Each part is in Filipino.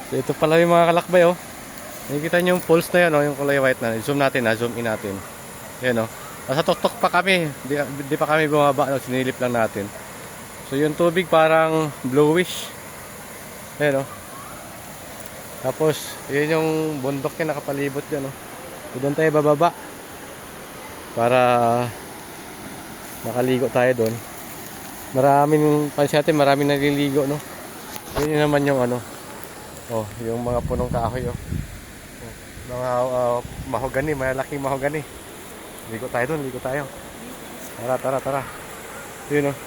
So ito pala yung mga kalakbay, oh. Nakikita nyo yung pulse na yan, oh, yung kulay white na. Zoom natin, zoom in natin. Yan, oh. Nasa tuktok pa kami. Di pa kami bumaba, no? Sinilip lang natin. So yung tubig parang bluish. Yan, oh. Tapos, yun yung bundok yung nakapalibot dyan, oh. So doon tayo bababa. Para makaligo tayo doon. Maraming, pansin natin, maraming naliligo, no. Yun naman yung ano. Oh, yung mga punong kahoy, oh. Mga mahogani, malaking mahogani. Ligo tayo doon, ligo tayo. Tara. Yun, oh.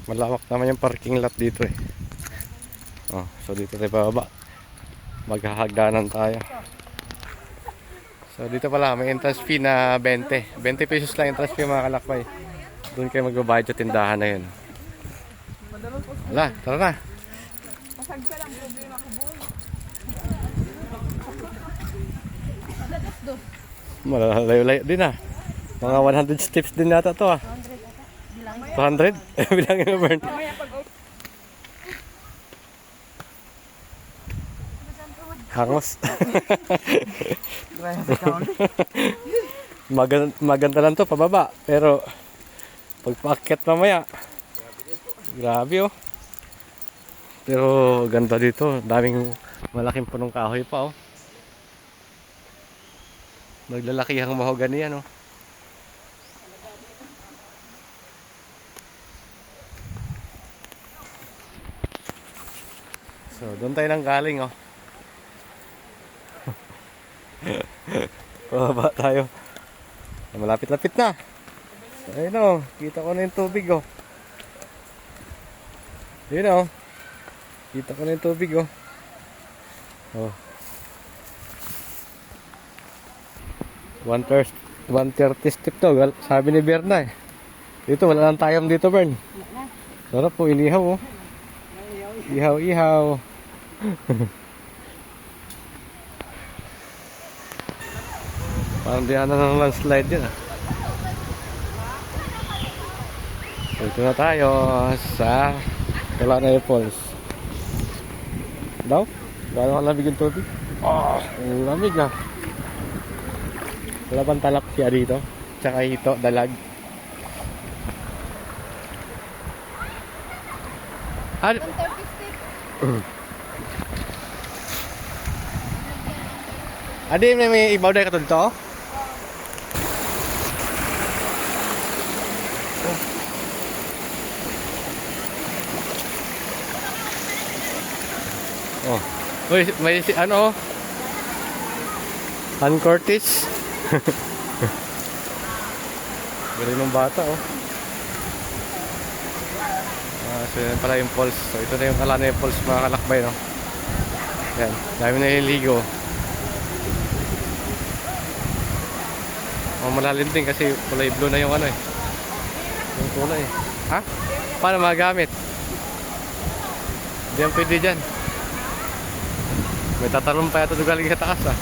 Malawak naman yung parking lot dito, eh. Oh, so dito tayo bababa. Maghahagdanan tayo. So dito pala, may entrance fee na 20. 20 pesos lang entrance fee, mga kalakbay. Doon kayo magbabayad sa tindahan na yun. Wala, tara na. Pasag ka lang, problema ko boy. Malayo-layo din, ah. Mga 100 steps din nata to, ah. 200? Bilangin mo, Bern. Hangos. Maganda lang to pababa, pero pag paakyat mamaya, grabe, oh. Pero ganda dito, daming malaking punong kahoy pa, oh. Naglalakihang mahogani yan, oh. So doon tayo nang galing, oh. Pababa tayo. Malapit-lapit na. Ayun, oh, kita ko na yung tubig, oh. Ayun, oh. Kita ko na yung tubig, oh. Oh. 130 step to, sabi ni Berna, eh. Dito wala nang tayom dito, Bern. Sarap po, inihaw, oh. Ihaw. Parang di na ng landslide yun, ah. Dito na tayo sa Kalanay Falls. Daw? Gano'n ka lamig yung tubig? Oh, ang lamig, ah. Wala bang talapya dito? Tsaka hito, dalag. Adi, may ibaw dahil ka dito? Oh. Uy, may ano? Han Curtis. Galing ng bata, oh. So yan pala yung falls. So ito na yung Kalanay Falls, mga kalakbay, no? Yan, dami na nililigo. Malalim din kasi kulay blue na yung ano, eh. Yung kulay, eh. Ha? Paano magamit? Hindi yan pwede dyan. May tatalon pa yata galing sa taas, ah.